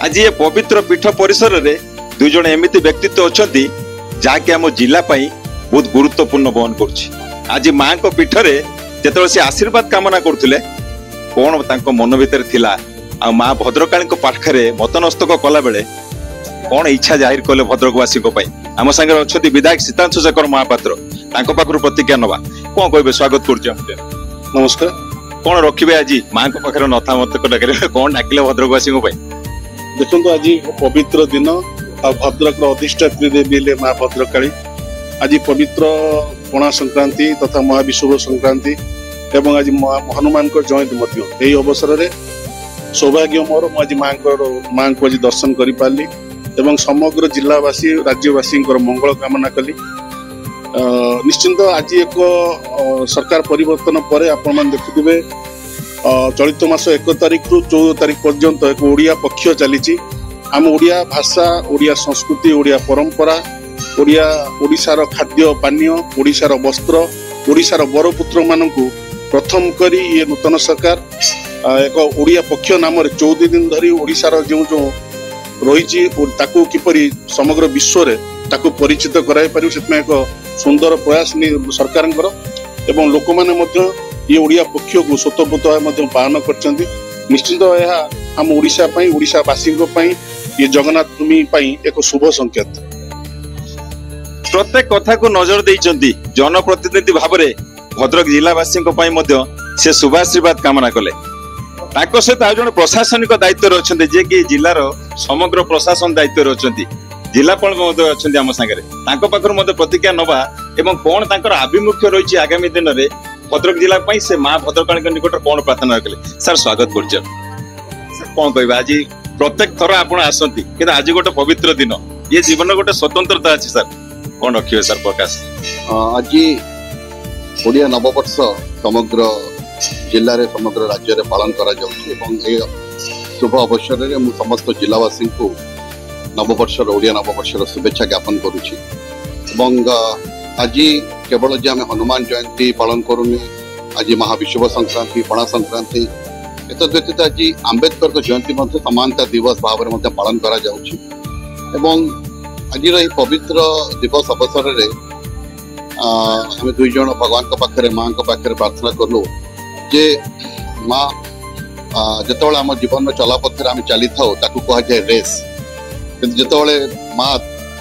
आज ये पवित्र पीठ परिसर रे दुई जण एमिति व्यक्तित्व अछंती जाके हम जिला पई बहुत गुरुत्वपूर्ण बहन करछि। आज मां को पीठ रे जेतबे से आशीर्वाद कामना करथिले कोन तांको मन भीतर थिला आ मां भद्रकाली को पाखरे मतनस्तक कला बेले कोन इच्छा जाहिर कले भद्रकवासी को पई हम संगे अछंती विधायक सीतांशु शेखर महापात्र तांको पाखरु प्रतिज्ञा नबा कोन कहबे स्वागत करछि। नमस्कार। कोन रखिबे आज मां को पाखरे नथा मत को डाकरे कोन डाकिले भद्रकवासी को पई देखो आज पवित्र दिन आ भद्रक अधिष्ठात्री देवी माँ भद्रकाली आज पवित्र पणा संक्रांति तथा महाविषुव संक्रांति एवं आज हनुमान जयंती यही अवसर में सौभाग्य मोर आज माँ को आज दर्शन कर पार्ली एवं समग्र जिलावासी राज्यवासी मंगल कामना कली। निश्चिंत आज एक सरकार परिवर्तन पर आपण मैंने देखुवे चलित मास 1 तारिख रु 14 तारिख पर्यंत एक ओडिया पक्ष चली आम ओडिया भाषा ओडिया संस्कृति ओडिया परंपरा ओडिशार खाद्य पानीय ओडिशार वस्त्र ओडिशार बरपुत्र मानकु प्रथम करी ये नूतन सरकार एक ओडिया पक्ष नाम 14 दिन धरी ओडिशार जो जो रही किपरि समग्र विश्व रे ताकू परिचित कराई पारिबो सेतना एक सुंदर प्रयास सरकार एवं लोक माने मध्य ये ओडिया पक्ष को स्वतःपूत पालन करछंती। निश्चित यह आम ओडिशा पई ओडिशावासी ये जगन्नाथ भूमि पई एक शुभ संकेत। प्रत्येक कथा को नजर देइचंती जनप्रतिनिधि भाव में भद्रक जिलावासी से शुभाशीर्वाद कामना कले ताको सहित आ जण प्रशासनिक दायित्व अच्छे जे कि जिलार समग्र प्रशासन दायित्व अच्छा जिलापाल आम सागर प्रतिज्ञा नवा एवं कौन तांकर आभिमुख्य रही आगामी दिन में भद्रक जिला से माँ भद्रकाली निकट कौन प्रार्थना कले। सर स्वागत कर कौन कह आज प्रत्येक थर आप आसती कि आज गोटे पवित्र दिन ये जीवन गोटे स्वतंत्रता अच्छी सर कौन रखिए सर प्रकाश आज ओडिया नववर्ष समग्र जिले में समग्र राज्य में पालन करा शुभ अवसर में समस्त जिलावासी को नववर्षर ओडिया नववर्षर शुभेच्छा ज्ञापन करुच्ची। आज केवल जे आम हनुमान जयंती पालन करूनी आज महाविषुव संक्रांति पणा संक्रांति एत व्यतीत आज आंबेडकर जयंती समानता दिवस भाव में पालन करा जाउछि। आज पवित्र दिवस अवसर में आम दुई जन भगवान पाखे माँ पाखे प्रार्थना कलु जे माँ जिते आम जीवन में चला पथर आम चली था कह जाए रेस जिते माँ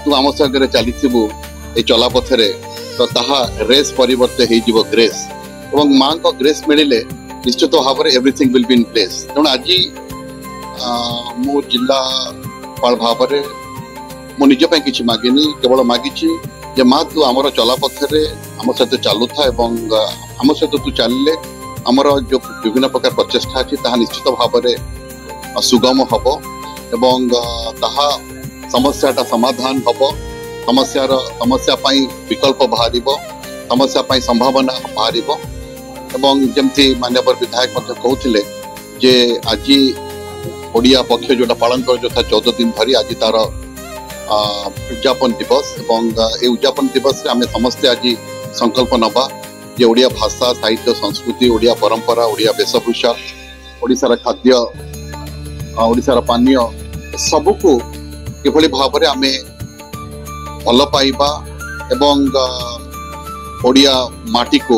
तू आम सागर चली ये चला पथरे तो ताहा रेस परिवर्ते हो ग्रेस और माँ को ग्रेस मिले निश्चित भाव में everything will be in place. तेणु आज मो जिलापाल भाव में मो निज कि मागिनी केवल मागिची जे माँ तू आमर चला पथरे आम सहित चलू था आम सहित तू चलिए आमर जो विभिन्न प्रकार प्रचेषा अच्छी ताहा निश्चित भाव में सुगम हम एवं ताहा समस्याटा समाधान हम समस्या विकल्प बाहर समस्या संभावना बाहर एवं जमती माननीय विधायक कहते जे आज ओडिया पक्ष जोटा पालन कर जो था 14 दिन धरी आज तार उद्यापन दिवस एवं ये उद्यापन दिवस आम समस्ते आज संकल्प नवा जे ओडिया भाषा साहित्य संस्कृति ओडिया परंपरा ओडिया वेशभूषा ओडिशार खाद्य ओडिशार पानीय सबको किभली भाव में आम भल पाइबा एवं ओडिया माटी को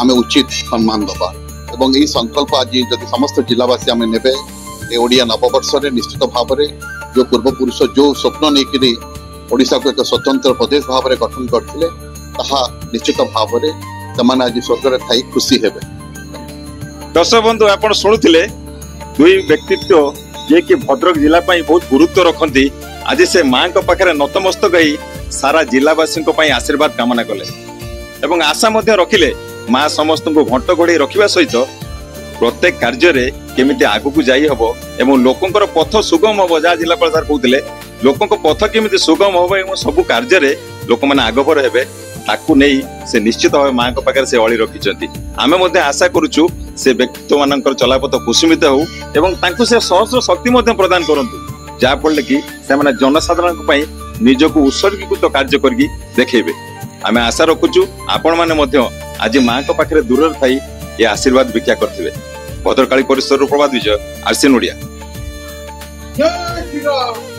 आम उचित सम्मान दबा एवं यही संकल्प आज जदि समस्त जिलावासी आम ने ओडिया नववर्ष निश्चित भाव में जो पूर्वपुरुष जो स्वप्न नहीं ओडिशा को एक स्वतंत्र प्रदेश भाव में गठन करते निश्चित भाव में से आज स्वर्ग थी खुशी हे। दर्शक बंधु आप शुणुले दुई व्यक्तित्व जे कि भद्रक जिला बहुत गुरुत्व रखती आज से माँ पाखे नतमस्तक सारा जिलावासी आशीर्वाद कामना कले एवं आशा रखिले माँ समस्त को घंट घोड़े रखा सहित प्रत्येक कार्य केमिति आगू जाई हबो एवं लोकंकर पथ सुगम हबो जहाँ जिलापाल सर कहते लोकों पथ केमिति सुगम हबो एवं सबु कार्य लोक मैंने आगभर हेबे ताकू नहीं से निश्चित भाव माँ पाखे से अड़ी रखिंट आम आशा करुचु से व्यक्तित्व मान चलापथ कुसुमित हो एवं से सहस्र शक्ति प्रदान करूँ जहाँफल कि जनसाधारण निजक उत्सर्गीकृत कार्य करके देखेबे। आम आशा रखुचु आपण मैंने आज माँ पाखे दूर थी ये आशीर्वाद भिक्षा करते भद्रकाली परिसर प्रभात विजय आरसीएन ओडिया। ଜୟ